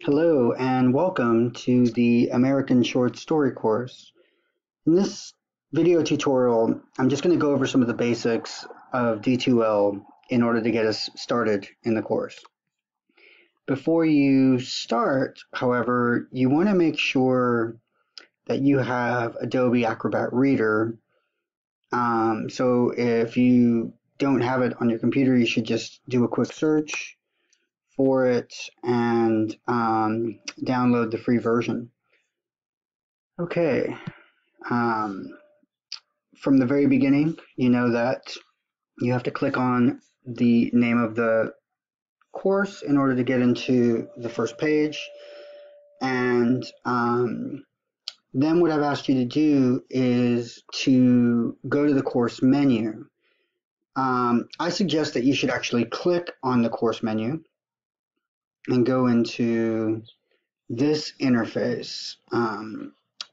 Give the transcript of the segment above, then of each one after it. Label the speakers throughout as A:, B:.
A: Hello and welcome to the American Short Story course. In this video tutorial, I'm just going to go over some of the basics of D2L in order to get us started in the course. Before you start, however, you want to make sure that you have Adobe Acrobat Reader. So if you don't have it on your computer, you should just do a quick search for it and download the free version. Okay, from the very beginning, you know that you have to click on the name of the course in order to get into the first page. And then what I've asked you to do is to go to the course menu. I suggest that you should actually click on the course menu and go into this interface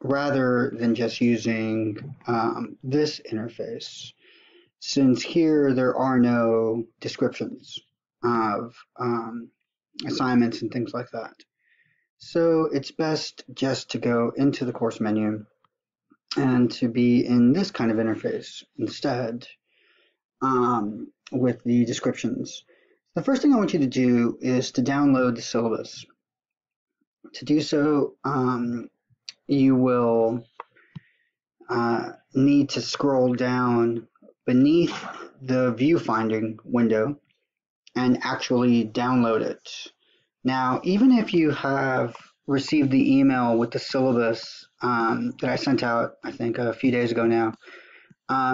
A: rather than just using this interface, since here there are no descriptions of assignments and things like that. So it's best just to go into the course menu and to be in this kind of interface instead with the descriptions. The first thing I want you to do is to download the syllabus. To do so, you will need to scroll down beneath the viewfinding window and actually download it. Now, even if you have received the email with the syllabus that I sent out, I think a few days ago now,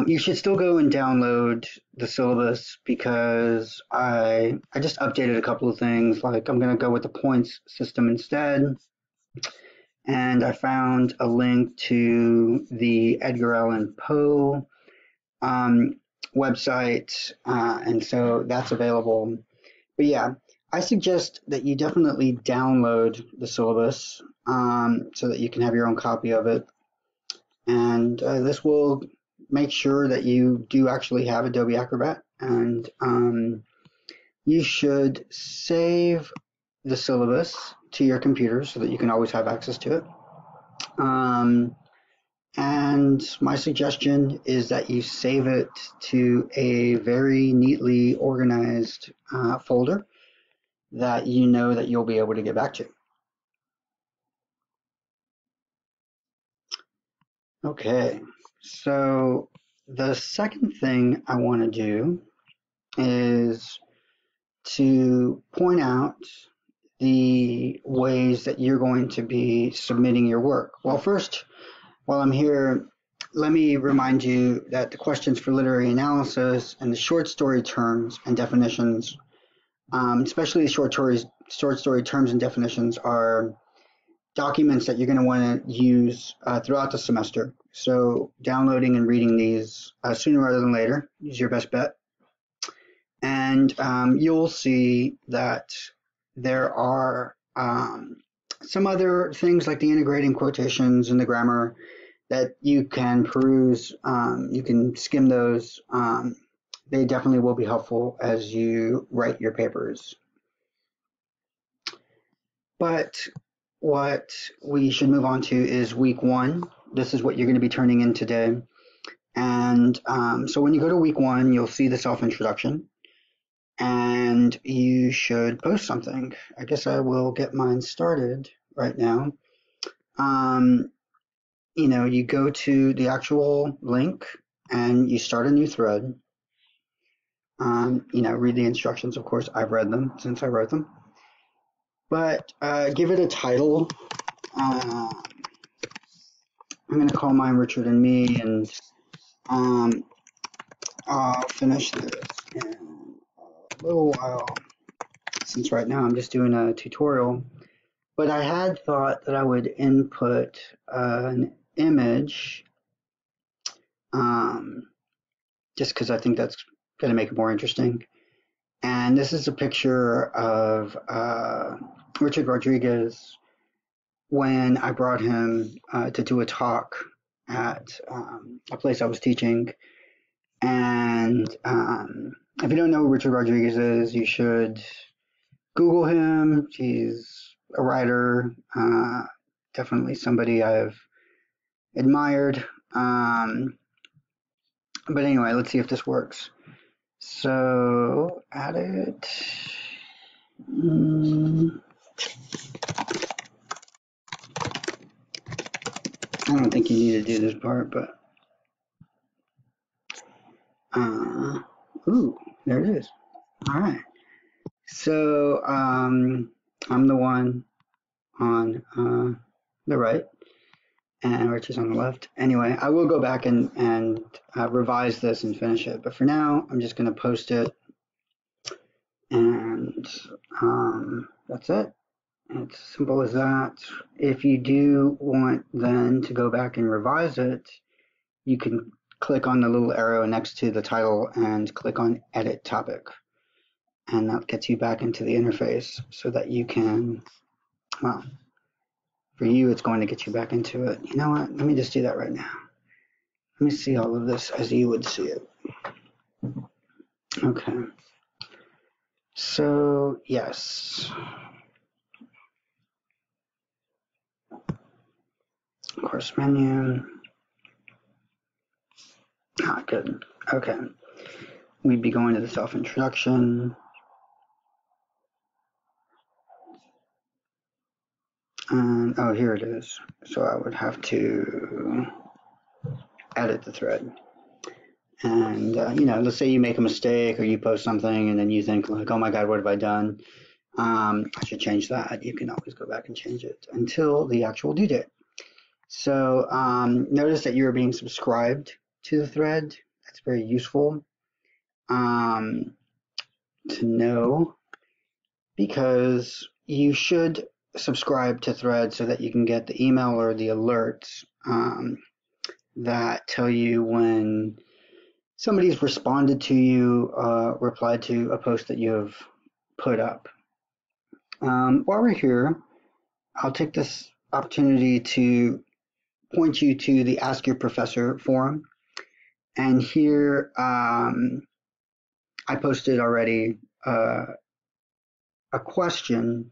A: you should still go and download the syllabus, because I just updated a couple of things. Like, I'm going to go with the points system instead. And I found a link to the Edgar Allan Poe website, and so that's available. But yeah, I suggest that you definitely download the syllabus so that you can have your own copy of it. And this will make sure that you do actually have Adobe Acrobat, and you should save the syllabus to your computer so that you can always have access to it. And my suggestion is that you save it to a very neatly organized folder that you know that you'll be able to get back to. Okay, so the second thing I want to do is to point out the ways that you're going to be submitting your work. Well, first, while I'm here, let me remind you that the questions for literary analysis and the short story terms and definitions, especially the short story terms and definitions, are documents that you're going to want to use throughout the semester. So downloading and reading these sooner rather than later is your best bet. And you'll see that there are some other things like the integrating quotations and the grammar that you can peruse. You can skim those. They definitely will be helpful as you write your papers. But what we should move on to is week one. This is what you're going to be turning in today. And so when you go to week one, you'll see the self-introduction. And you should post something. I guess I will get mine started right now. You know, you go to the actual link and you start a new thread. You know, read the instructions. Of course, I've read them since I wrote them. But give it a title. I'm going to call mine Richard and Me, and I'll finish this in a little while, since right now I'm just doing a tutorial. But I had thought that I would input an image just because I think that's going to make it more interesting. And this is a picture of Richard Rodriguez when I brought him to do a talk at a place I was teaching. And if you don't know who Richard Rodriguez is, you should Google him. He's a writer, definitely somebody I've admired. But anyway, let's see if this works. So add it. I don't think you need to do this part, but ooh, there it is. All right. So I'm the one on the right, and Rich is on the left. Anyway, I will go back and revise this and finish it. But for now, I'm just going to post it, and that's it. It's as simple as that. If you do want then to go back and revise it, you can click on the little arrow next to the title and click on Edit Topic. And that gets you back into the interface so that you can, well, for you, it's going to get you back into it. You know what? Let me just do that right now. Let me see all of this as you would see it. Okay. So, yes. Course menu. Good. Okay. We'd be going to the self-introduction. And, oh, here it is. So I would have to edit the thread. And, you know, let's say you make a mistake or you post something and then you think, like, oh my God, what have I done? I should change that. You can always go back and change it until the actual due date. So notice that you're being subscribed to the thread. That's very useful to know, because you should subscribe to threads so that you can get the email or the alerts that tell you when somebody's responded to you, replied to a post that you have put up. While we're here, I'll take this opportunity to point you to the Ask Your Professor forum. And here I posted already a question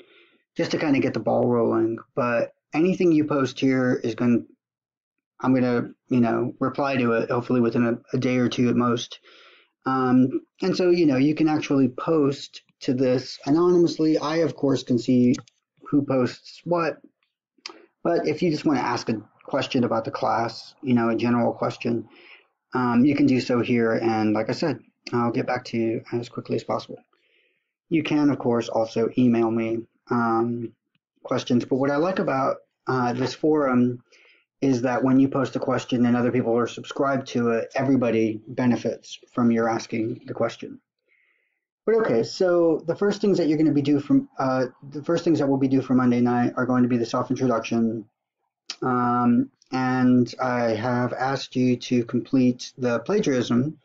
A: just to kind of get the ball rolling. But anything you post here is I'm going to, you know, reply to it, hopefully within a day or two at most. And so, you know, you can actually post to this anonymously. I, of course, can see who posts what. But if you just want to ask a question about the class, you know, a general question, you can do so here. And like I said, I'll get back to you as quickly as possible. You can, of course, also email me questions. But what I like about this forum is that when you post a question and other people are subscribed to it, everybody benefits from your asking the question. But okay, so the first things that you're going to be due from the first things that will be due for Monday night are going to be the self-introduction, and I have asked you to complete the plagiarism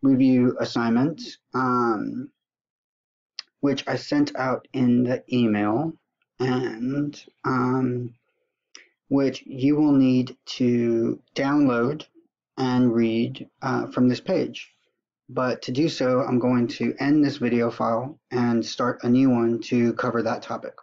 A: review assignment, which I sent out in the email, and which you will need to download and read from this page. But to do so, I'm going to end this video file and start a new one to cover that topic.